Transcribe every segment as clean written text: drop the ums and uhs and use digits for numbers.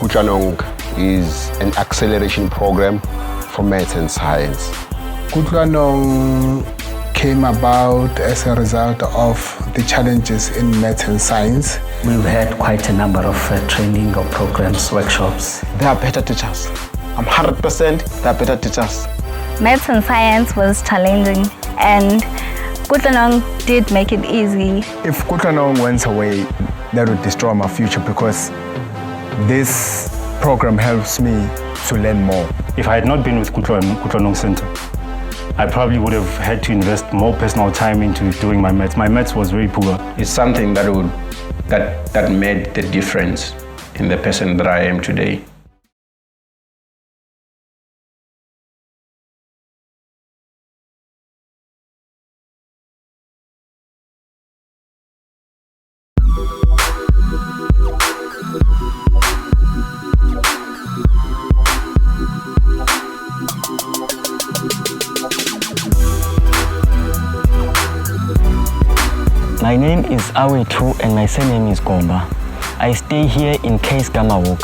Kutlwanong is an acceleration program for maths and science. Kutlwanong came about as a result of the challenges in maths and science. We've had quite a number of training or programs, workshops. They are better teachers. I'm 100% they are better teachers. Maths and science was challenging, and Kutlwanong did make it easy. If Kutlwanong went away, that would destroy my future, because this program helps me to learn more. If I had not been with Kutlwanong Center, I probably would have had to invest more personal time into doing my maths. My maths was very poor. It's something that made the difference in the person that I am today. My name is Awetu and my surname is Gomba. I stay here in Case Gamawuk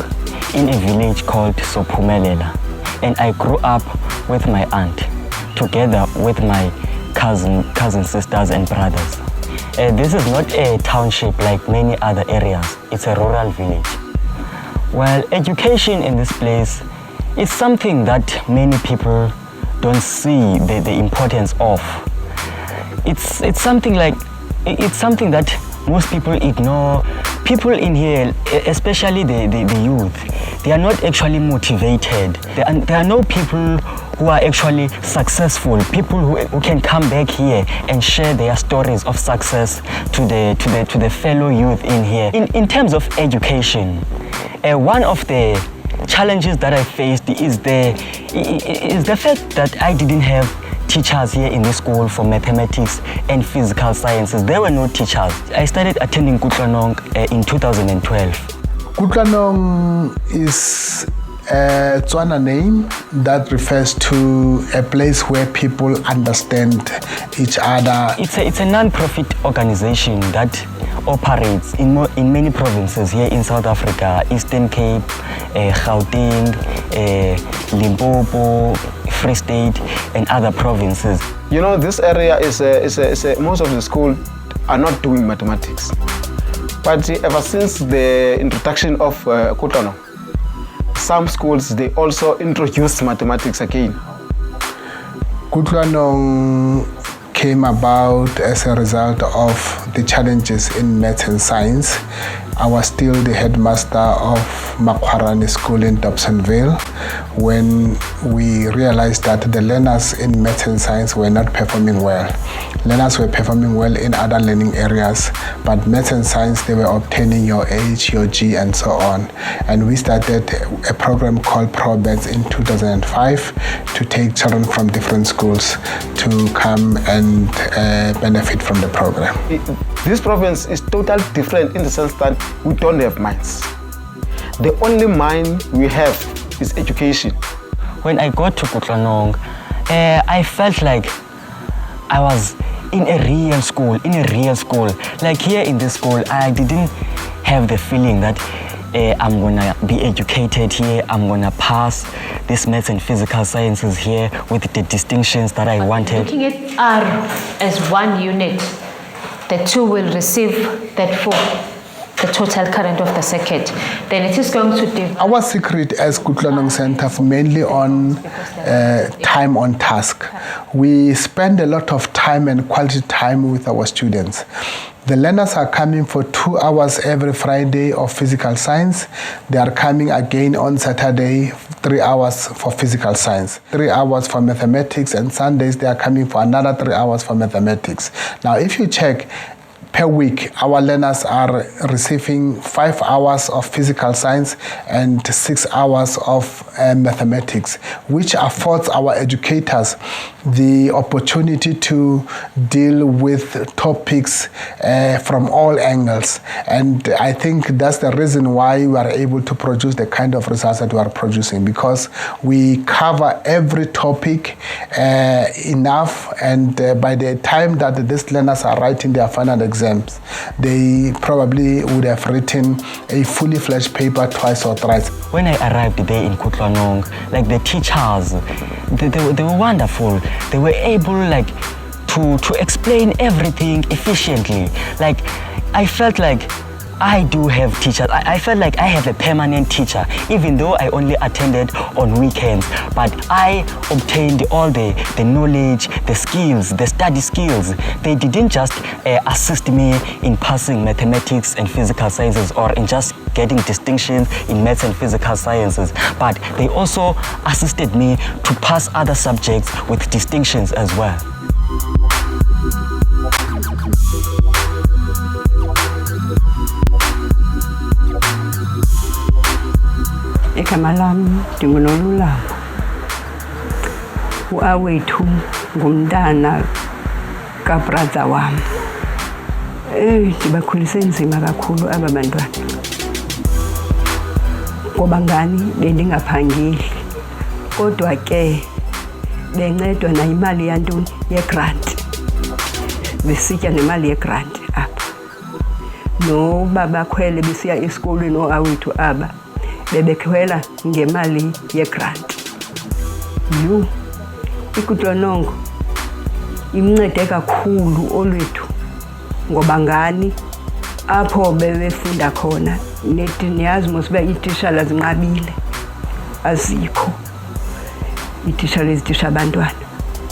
in a village called Sophumelela, and I grew up with my aunt together with my cousin sisters and brothers. This is not a township like many other areas. It's a rural village. Well, education in this place is something that many people don't see the importance of. It's something that most people ignore. People in here, especially the youth, they are not actually motivated. There are no people who are actually successful, people who can come back here and share their stories of success to the fellow youth in here. In terms of education, one of the challenges that I faced is the fact that I didn't have teachers here in the school for mathematics and physical sciences. There were no teachers. I started attending Kutlwanong in 2012. Kutlwanong is a Tswana name that refers to a place where people understand each other. It's a non-profit organization that operates in many provinces here in South Africa: Eastern Cape, Gauteng, Limpopo, Free State, and other provinces. You know, this area is most of the schools are not doing mathematics. But ever since the introduction of Kutlwanong, some schools, they also introduced mathematics again. Kutlwanong came about as a result of the challenges in maths and science. I was still the headmaster of Makwarani School in Dobsonville when we realized that the learners in maths and science were not performing well. Learners were performing well in other learning areas, but maths and science, they were obtaining your H, your G, and so on. And we started a program called ProBets in 2005 to take children from different schools to come and benefit from the program. This province is totally different in the sense that we don't have minds. The only mind we have is education. When I got to Kutlwanong, I felt like I was in a real school. Like here in this school, I didn't have the feeling that I'm gonna be educated here, I'm gonna pass this maths and physical sciences here with the distinctions that I wanted. Looking at R as one unit, the two will receive that for the total current of the circuit. Then it is going to divide. Our secret as Kutlwanong Center mainly on time on task. We spend a lot of time and quality time with our students. The learners are coming for 2 hours every Friday of physical science. They are coming again on Saturday, 3 hours for physical science, 3 hours for mathematics, and Sundays they are coming for another 3 hours for mathematics. Now, if you check, per week, our learners are receiving 5 hours of physical science and 6 hours of mathematics, which affords our educators the opportunity to deal with topics from all angles. And I think that's the reason why we are able to produce the kind of results that we are producing, because we cover every topic enough, and by the time that these learners are writing their final exam, exams. They probably would have written a fully fledged paper twice or thrice. When I arrived there in Kutlwanong, like the teachers, they were wonderful. They were able to explain everything efficiently. Like I felt like I do have teachers. I felt like I have a permanent teacher, even though I only attended on weekends. But I obtained all the knowledge, the skills, the study skills. They didn't just assist me in passing mathematics and physical sciences or in just getting distinctions in maths and physical sciences, but they also assisted me to pass other subjects with distinctions as well. Igama lami ndinguNolulama. Uawethu ngumntana kabrother wami. Ndibakhulise nzima kakhulu aba bantwana. Ngoba ngani bendingaphangeli. Kodwa ke bencedwa na imali yantoni yegrant. Besitya nemali yegrant apha. No baba khwele besiya esikolweni oawethu aba. Bebekhwela ngemali yegrant. iKutlwanong imncede kakhulu olwethu ngoba ngani apho bebefunda khona niyazi mosibe itishala zinqabile azikho itishala ezitisha abantwana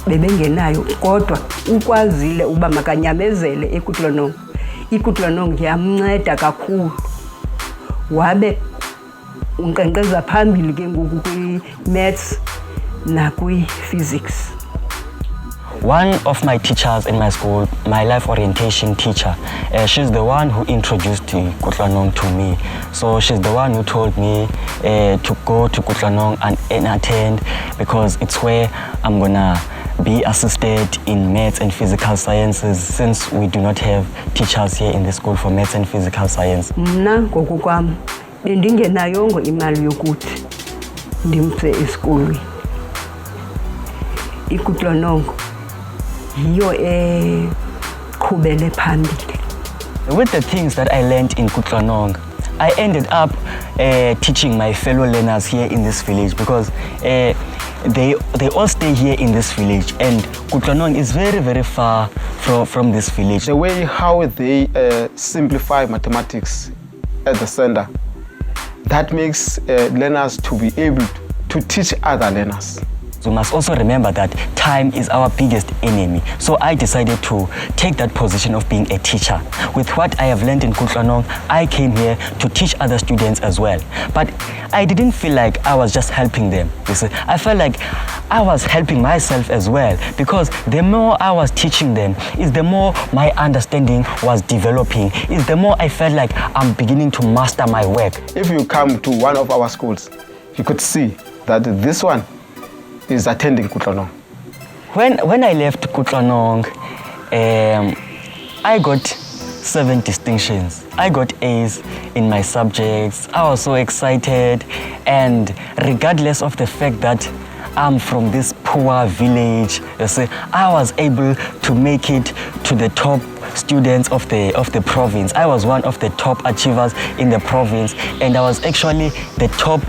bebengenayo kodwa ukwazile uba makanyamezele eKutlwanong. iKutlwanong yamnceda kakhulu wabe unkqenkqeza phambili ke ngoku kwi-maths nakwi-physics. One of my teachers in my school, my life orientation teacher, she's the one who introduced Kutlwanong to me. So she's the one who told me to go to Kutlwanong and attend because it's where I'm gonna be assisted in maths and physical sciences since we do not have teachers here in the school for maths and physical science. Mna ngokukwam bendingenayongo imali yokuthi ndimse esikolweni. iKutlwanong yiyo eqhubele phambili. With the things that I learned in Kutlwanong, I ended up teaching my fellow learners here in this village because they all stay here in this village and Kutlwanong is very, very far from this village. The way how they simplify mathematics at the center, that makes learners to be able to teach other learners. We must also remember that time is our biggest enemy. So I decided to take that position of being a teacher. With what I have learned in Kutlwanong, I came here to teach other students as well. But I didn't feel like I was just helping them. You see, I felt like I was helping myself as well because the more I was teaching them, is the more my understanding was developing, is the more I felt like I'm beginning to master my work. If you come to one of our schools, you could see that this one is attending Kutlwanong. When I left Kutlwanong, I got 7 distinctions. I got A's in my subjects. I was so excited, and regardless of the fact that I'm from this poor village, you see, I was able to make it to the top students of the province. I was one of the top achievers in the province, and I was actually the top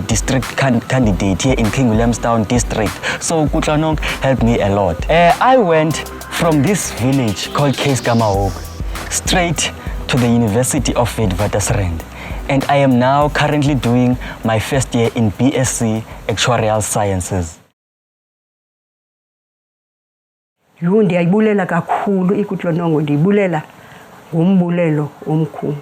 district candidate here in King Williamstown district. So Kutlwanong helped me a lot. I went from this village called Keiskamahawuk straight to the University of Witwatersrand, and I am now currently doing my first year in BSc Actuarial Sciences. Ndiyayibulela kakhulu iKutlwanong, ndiyibulela ngombulelo omkhulu.